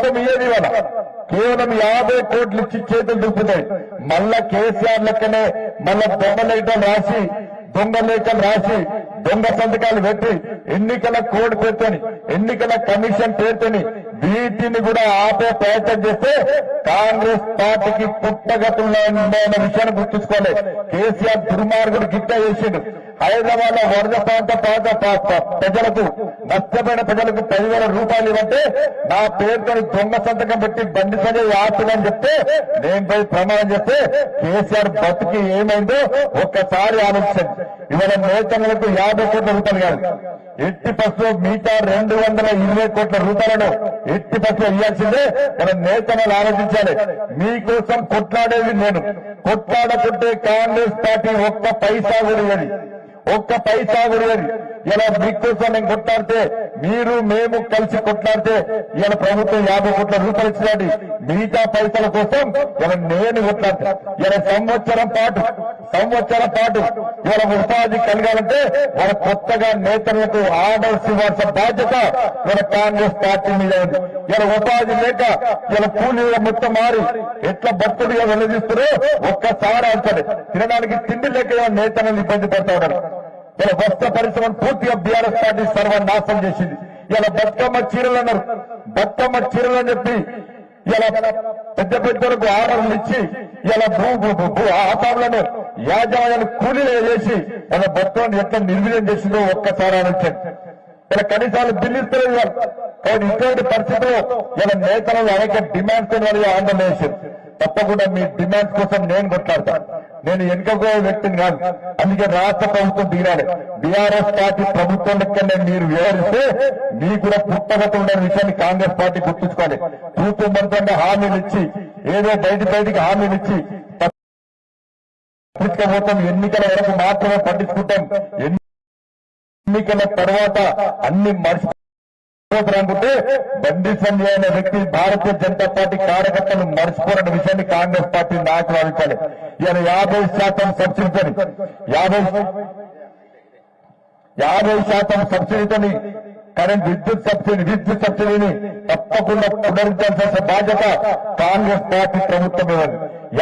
మొత్తం ఇయ్యేది ఇవాళ కేవలం 50 కోట్లు ఇచ్చి చేతులు దుప్పుతాయి. మళ్ళా కేసీఆర్ లెక్కనే మళ్ళా దొంగ లేఖలు రాసి దొంగ సంతకాలు పెట్టి ఎన్నికల కోడ్ పేరుతోని ఎన్నికల కమిషన్ పేరుతోని వీటిని కూడా ఆపే ప్రయత్నం చేస్తే కాంగ్రెస్ పార్టీకి పుట్టగతున్న విషయాన్ని గుర్తుంచుకోవాలి. కేసీఆర్ దుర్మార్గుడు గిట్ట చేసిండు. హైదరాబాద్ లో వరద ప్రాంత ప్రజలకు నష్టమైన ప్రజలకు 10,000 రూపాయలు ఇవ్వంటే నా పేరుతో దొంగ సంతకం పెట్టి బండి సంజయ్ ఆపుదని చెప్తే నేను పోయి ప్రమాణం చేస్తే కేసీఆర్ బతుకి ఏమైందో ఒక్కసారి ఆలోచించండి. ఇవాళ నేతలకు 50 కోట్ల రూపాయలు కాదు, ఎట్టి పక్షంలో మిగతా 220 కోట్ల రూపాయలను ఎట్టి పక్షంలో ఇవ్వాల్సిందే. మన నేతలు ఆలోచించాలి. మీకోసం కొట్లాడేది నేను. కొట్లాడకుంటే కాంగ్రెస్ పార్టీ ఒక్క పైసా కూడా ఇవ్వదు. ఇలా మీకోసం నేను కొట్లాడితే మీరు మేము కలిసి కొట్లాడితే ఇలా ప్రభుత్వం 50 కోట్ల రూపాయలు ఇచ్చినది. మిగతా పైసల కోసం ఇలా నేను కొట్లాడతా. ఇలా సంవత్సరం పాటు ఇలా ఉపాధి కలగాలంటే వాళ్ళ కొత్తగా నేతలకు ఆర్డర్స్ ఇవ్వాల్సిన బాధ్యత మన కాంగ్రెస్ పార్టీ మీద ఉంది. ఇలా ఉపాధి లేక ఇలా కూలీగా మొత్తం మారి ఎట్లా భక్తుడిగా వెల్లదిస్తారో ఒక్కసారి అంటాడు. తినడానికి తిండి లేక నేతలను ఇబ్బంది పడతా ఉన్నారు. ఇలా వస్త్ర పరిశ్రమను పూర్తిగా బీఆర్ఎస్ పార్టీ సర్వనాశనం చేసింది. ఇలా బతుకమ్మ చీరలు అన్నారు. బతుకమ్మ చీరలు అని చెప్పి ఇలా పెద్దలకు ఆర్డర్లు ఇచ్చి ఇలా ఆసాములను యాజమాన్యాన్ని కూలీలు చేసి మన బతుకమ్మను ఎట్లా నిర్వీర్యం చేసిందో ఒక్కసారి ఆలోచించండి. ఇలా కనీసాలు బిల్లు ఇస్తలేదు. కానీ ఇటువంటి పరిస్థితుల్లో ఇలా నేతలు అనేక డిమాండ్స్ ఆందోళన చేశారు. తప్పకుండా మీ డిమాండ్స్ కోసం నేను కొట్లాడతాను. నేను వెనుకపోయే వ్యక్తిని కాదు. అందుకే రాష్ట్ర ప్రభుత్వం దిగాలి. బీఆర్ఎస్ పార్టీ ప్రభుత్వం లెక్కనే మీరు వివరిస్తే మీకు కూడా పుట్టగత ఉండే విషయాన్ని కాంగ్రెస్ పార్టీ గుర్తుంచుకోవాలి. తూతూ మంత్రంగా హామీలు ఇచ్చి ఏదో బయటికి హామీలు ఇచ్చి పట్టించుకోబోతాం. ఎన్నికల వరకు మాత్రమే పట్టించుకుంటాం. ఎన్నికల తర్వాత అన్ని మర్చిపోతారనుకుంటే బండి సంజయ్ అనే వ్యక్తి భారతీయ జనతా పార్టీ కార్యకర్తలు మర్చిపోరన్న విషయాన్ని కాంగ్రెస్ పార్టీ నాయకులు ఆలోచించాలి. ఈయన 50% సబ్సిడీతోని 50% సబ్సిడీతోని కరెంట్ విద్యుత్ సబ్సిడీని తప్పకుండా పునరుద్ధరించాల్సిన బాధ్యత కాంగ్రెస్ పార్టీ ప్రభుత్వం మీద.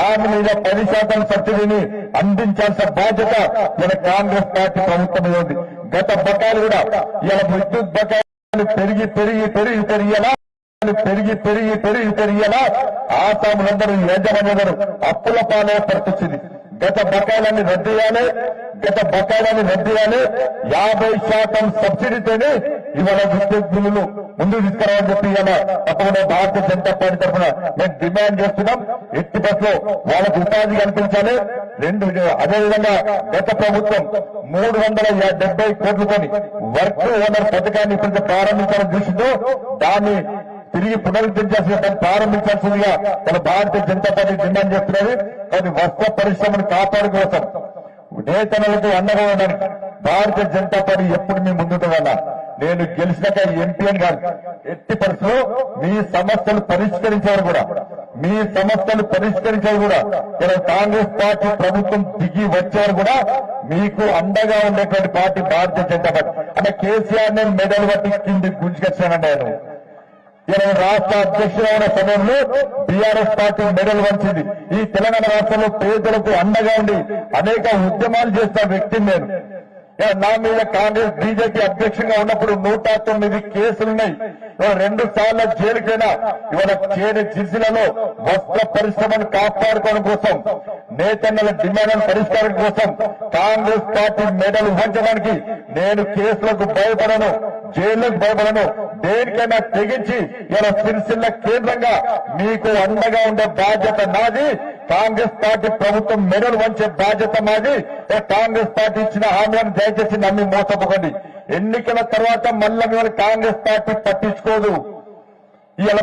50 మీద 10% సబ్సిడీని అందించాల్సిన బాధ్యత మన కాంగ్రెస్ పార్టీ ప్రభుత్వం మీద ఉంది. గత బకాయిలు కూడా ఇలా విద్యుత్ బకాయిలు పెరిగి ఆసాములందరూ యజమానులందరూ అప్పుల పాలే పరిస్థితి. గత బకాయిలన్నీ రద్దు చేయాలి. 50% సబ్సిడీతోనే ఇవాళ విద్యుత్ బిల్లులు ముందుకు తీసుకురావాలని చెప్పి ఇలా తప్పకుండా భారతీయ జనతా పార్టీ తరఫున మేము డిమాండ్ చేస్తున్నాం. ఎట్టి బస్సులో వాళ్ళకు ఉపాధి కల్పించాలి. అదేవిధంగా గత ప్రభుత్వం 370 కోట్లతోని వర్క్ ఓనర్ పథకాన్ని ఇప్పుడు ప్రారంభించాలని చూసిందో దాన్ని తిరిగి పునరుద్ధరించాల్సిన దాన్ని ప్రారంభించాల్సిందిగా మన భారతీయ జనతా పార్టీ డిమాండ్ చేస్తున్నది. కానీ వస్త్ర పరిశ్రమను కాపాడు కోసం నేతలకు అండగా ఉండడానికి భారతీయ జనతా పార్టీ ఎప్పుడు మీ ముందుంటుందన్నా. నేను గెలిచినాక ఎంపీ అని కాదు, ఎట్టి పరిస్థితుల్లో మీ సమస్యలు పరిష్కరించారు కూడా ఇలా కాంగ్రెస్ పార్టీ ప్రభుత్వం దిగి వచ్చారు కూడా మీకు అండగా ఉండేటువంటి పార్టీ భారతీయ జనతా పార్టీ. అంటే కేసీఆర్ నేను మెడల్ పట్టి కింది గుంజుకొచ్చానండి. ఆయన ఇలా రాష్ట్ర అధ్యక్షుడు అయిన సమయంలో బీఆర్ఎస్ పార్టీ మెడల్ వంచింది. ఈ తెలంగాణ రాష్ట్రంలో పేదలకు అండగా ఉండి అనేక ఉద్యమాలు చేస్తున్న వ్యక్తిని నేను. నా మీద కాంగ్రెస్ బీజేపీ అధ్యక్షంగా ఉన్నప్పుడు 109 కేసులున్నాయి. 2 సార్ల జైలుకైనా ఇవాళ జిల్లాలో వస్త్ర పరిశ్రమను కాపాడుకోవడం కోసం నేతన్నల డిమాండ్లను పరిష్కారం కోసం కాంగ్రెస్ పార్టీ మెడల్ వంచడానికి నేను కేసులకు భయపడను, జైళ్లకు భయపడను. దేనికైనా తెగించి ఇలా సిరిసిల్ల కేంద్రంగా మీకు అండగా ఉండే బాధ్యత నాది. కాంగ్రెస్ పార్టీ ప్రభుత్వం మెడలు వంచే బాధ్యత మాది. కాంగ్రెస్ పార్టీ ఇచ్చిన హామీలను దయచేసి నమ్మి మోసపోకండి. ఎన్నికల తర్వాత మళ్ళా మిమ్మల్ని కాంగ్రెస్ పార్టీ పట్టించుకోదు. ఇలా